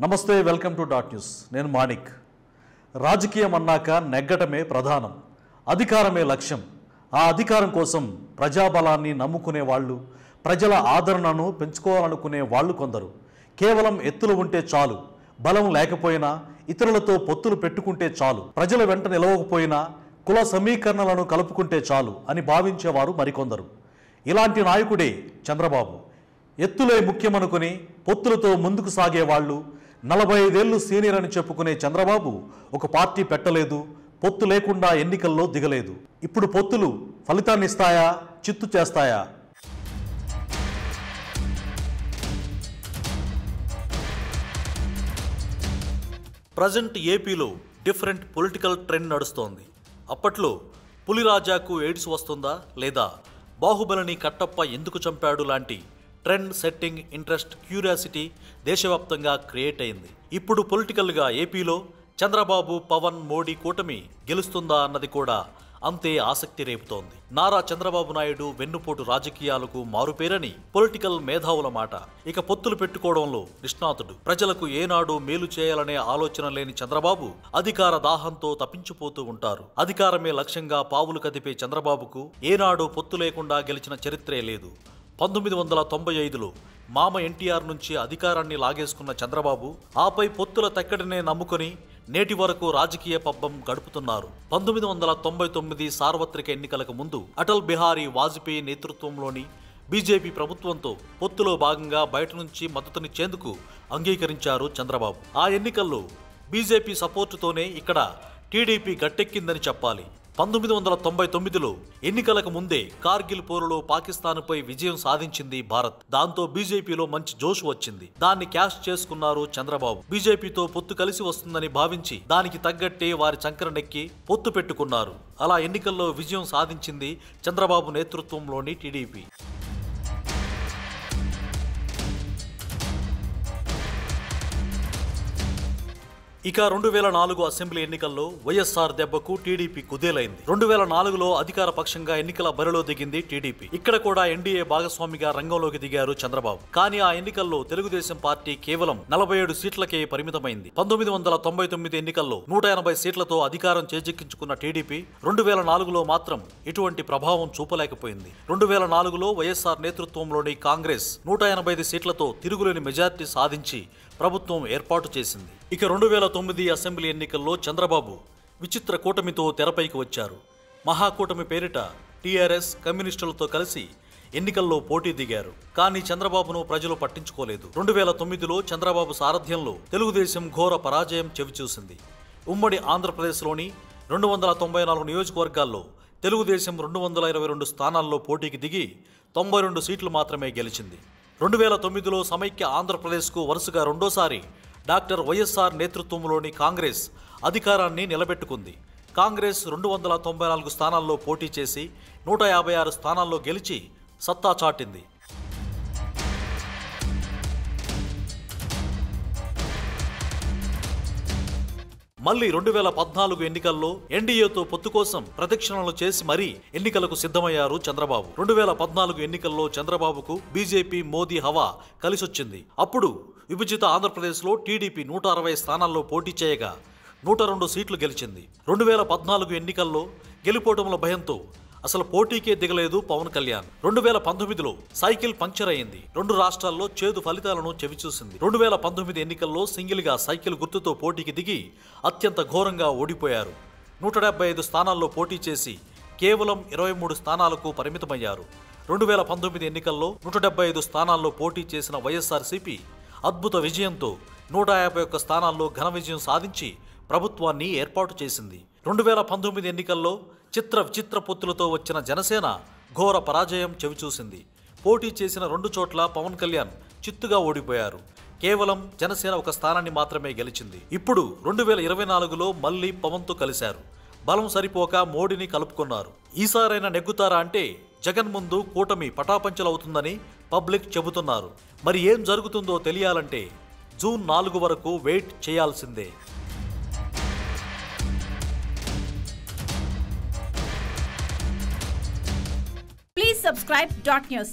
నమస్తే, welcome to dot news. నేను మాణిక్. రాజకీయం అన్నాక నెగ్గటమే ప్రధానం, అధికారమే లక్ష్యం. ఆ అధికారం కోసం ప్రజాబలాన్ని నమ్ముకునే వాళ్ళు, ప్రజల ఆదరణను పెంచుకోవాలనుకునే వాళ్ళు కొందరు. కేవలం ఎత్తులు ఉంటే చాలు, బలం లేకపోయినా ఇతరులతో పొత్తులు పెట్టుకుంటే చాలు, ప్రజల వెంట నిలవకపోయినా కుల సమీకరణలను కలుపుకుంటే చాలు అని భావించేవారు మరికొందరు. ఇలాంటి నాయకుడే చంద్రబాబు. ఎత్తులే ముఖ్యమనుకుని పొత్తులతో ముందుకు సాగేవాళ్ళు, 45 ఏళ్లు సీనియర్ అని చెప్పుకునే చంద్రబాబు ఒక పార్టీ పెట్టలేదు, పొత్తు లేకుండా ఎన్నికల్లో దిగలేదు. ఇప్పుడు పొత్తులు ఫలితాన్ని ఇస్తాయా, చిత్తు చేస్తాయా? ప్రజెంట్ ఏపీలో డిఫరెంట్ పొలిటికల్ ట్రెండ్ నడుస్తోంది. అప్పట్లో పులిరాజాకు ఎయిడ్స్ వస్తుందా లేదా బాహుబలిని కట్టప్ప ఎందుకు చంపాడు లాంటి ట్రెండ్ సెట్టింగ్ ఇంట్రెస్ట్, క్యూరియాసిటీ దేశవ్యాప్తంగా క్రియేట్ అయింది. ఇప్పుడు పొలిటికల్గా ఏపీలో చంద్రబాబు, పవన్, మోడీ కూటమి గెలుస్తుందా అన్నది కూడా అంతే ఆసక్తి రేపుతోంది. నారా చంద్రబాబు నాయుడు వెన్నుపోటు రాజకీయాలకు మారుపేరని పొలిటికల్ మేధావుల మాట. ఇక పొత్తులు పెట్టుకోవడంలో నిష్ణాతుడు. ప్రజలకు ఏనాడు మేలు చేయాలనే ఆలోచన లేని చంద్రబాబు అధికార దాహంతో తప్పించిపోతూ ఉంటారు. అధికారమే లక్ష్యంగా పావులు కదిపే చంద్రబాబుకు ఏనాడు పొత్తు లేకుండా గెలిచిన చరిత్రే లేదు. 1995లో మామ ఎన్టీఆర్ నుంచి అధికారాన్ని లాగేసుకున్న చంద్రబాబు ఆపై పొత్తుల తక్కడినే నమ్ముకొని నేటి వరకు రాజకీయ పబ్బం గడుపుతున్నారు. 1999 సార్వత్రిక ఎన్నికలకు ముందు అటల్ బిహారీ వాజ్పేయి నేతృత్వంలోని బీజేపీ ప్రభుత్వంతో పొత్తులో భాగంగా బయట నుంచి మద్దతునిచ్చేందుకు అంగీకరించారు చంద్రబాబు. ఆ ఎన్నికల్లో బీజేపీ సపోర్టుతోనే ఇక్కడ టీడీపీ గట్టెక్కిందని చెప్పాలి. 1999లో ఎన్నికలకు ముందే కార్గిల్ పోరులో పాకిస్తాన్పై విజయం సాధించింది భారత్. దాంతో బీజేపీలో మంచి జోష్ వచ్చింది. దాన్ని క్యాష్ చేసుకున్నారు చంద్రబాబు. బీజేపీతో పొత్తు కలిసి వస్తుందని భావించి దానికి తగ్గట్టే వారి చంకరనెక్కి పొత్తు పెట్టుకున్నారు. అలా ఎన్నికల్లో విజయం సాధించింది చంద్రబాబు నేతృత్వంలోని టీడీపీ. ఇక 2004 అసెంబ్లీ ఎన్నికల్లో వైఎస్ఆర్ దెబ్బకు టీడీపీ కుదేలైంది. 2004లో అధికార పక్షంగా ఎన్నికల బరిలో దిగింది టీడీపీ. ఇక్కడ కూడా ఎన్డీఏ భాగస్వామిగా రంగంలోకి దిగారు చంద్రబాబు. కానీ ఆ ఎన్నికల్లో తెలుగుదేశం పార్టీ కేవలం 47 సీట్లకే పరిమితమైంది. 1999 ఎన్నికల్లో 180 సీట్లతో అధికారం చేజిక్కించుకున్న టీడీపీ 2004లో మాత్రం ఎటువంటి ప్రభావం చూపలేకపోయింది. 2004లో వైఎస్ఆర్ నేతృత్వంలోని కాంగ్రెస్ 185 సీట్లతో తిరుగులేని మెజార్టీ సాధించి ప్రభుత్వం ఏర్పాటు చేసింది. ఇక 2009 అసెంబ్లీ ఎన్నికల్లో చంద్రబాబు విచిత్ర కూటమితో తెరపైకి వచ్చారు. మహాకూటమి పేరిట టీఆర్ఎస్, కమ్యూనిస్టులతో కలిసి ఎన్నికల్లో పోటీ దిగారు. కానీ చంద్రబాబును ప్రజలు పట్టించుకోలేదు. 2009లో చంద్రబాబు సారథ్యంలో తెలుగుదేశం ఘోర పరాజయం చవిచూసింది. ఉమ్మడి ఆంధ్రప్రదేశ్లోని 294 నియోజకవర్గాల్లో తెలుగుదేశం 222 స్థానాల్లో పోటీకి దిగి 92 సీట్లు మాత్రమే గెలిచింది. 2009లో సమైక్య ఆంధ్రప్రదేశ్కు వరుసగా రెండోసారి డాక్టర్ వైఎస్ఆర్ నేతృత్వంలోని కాంగ్రెస్ అధికారాన్ని నిలబెట్టుకుంది. కాంగ్రెస్ 294 స్థానాల్లో పోటీ చేసి 156 స్థానాల్లో గెలిచి సత్తా చాటింది. మళ్లీ 2014 ఎన్నికల్లో ఎన్డీఏతో పొత్తు కోసం ప్రదక్షిణలు చేసి మరీ ఎన్నికలకు సిద్ధమయ్యారు చంద్రబాబు. 2014 ఎన్నికల్లో చంద్రబాబుకు బీజేపీ, మోదీ హవా కలిసొచ్చింది. అప్పుడు విభజిత ఆంధ్రప్రదేశ్లో టీడీపీ 160 స్థానాల్లో పోటీ చేయగా 102 సీట్లు గెలిచింది. 2014 ఎన్నికల్లో గెలుపోవటంలో భయంతో అసలు పోటీకే దిగలేదు పవన్ కళ్యాణ్. 2019లో సైకిల్ పంక్చర్ అయింది. 2 రాష్ట్రాల్లో చేదు ఫలితాలను చవిచూసింది. 2019 ఎన్నికల్లో సింగిల్గా సైకిల్ గుర్తుతో పోటీకి దిగి అత్యంత ఘోరంగా ఓడిపోయారు. 175 స్థానాల్లో పోటీ చేసి కేవలం 23 స్థానాలకు పరిమితమయ్యారు. 2019 ఎన్నికల్లో 175 స్థానాల్లో పోటీ చేసిన వైఎస్ఆర్సీపీ అద్భుత విజయంతో 151 స్థానాల్లో ఘన విజయం సాధించి ప్రభుత్వాన్ని ఏర్పాటు చేసింది. 2019 ఎన్నికల్లో విచిత్ర పొత్తులతో వచ్చిన జనసేన ఘోర పరాజయం చవిచూసింది. పోటీ చేసిన 2 చోట్ల పవన్ కళ్యాణ్ చిత్తుగా ఓడిపోయారు. కేవలం జనసేన ఒక స్థానాన్ని మాత్రమే గెలిచింది. ఇప్పుడు 2024లో మళ్లీ పవన్తో కలిశారు. బలం సరిపోక మోడీని కలుపుకున్నారు. ఈసారైనా నెగ్గుతారా అంటే జగన్ ముందు కూటమి పటాపంచలవుతుందని పబ్లిక్ చెబుతున్నారు. మరి ఏం జరుగుతుందో తెలియాలంటే జూన్ 4 వరకు వెయిట్ చేయాల్సిందే. Please subscribe .news.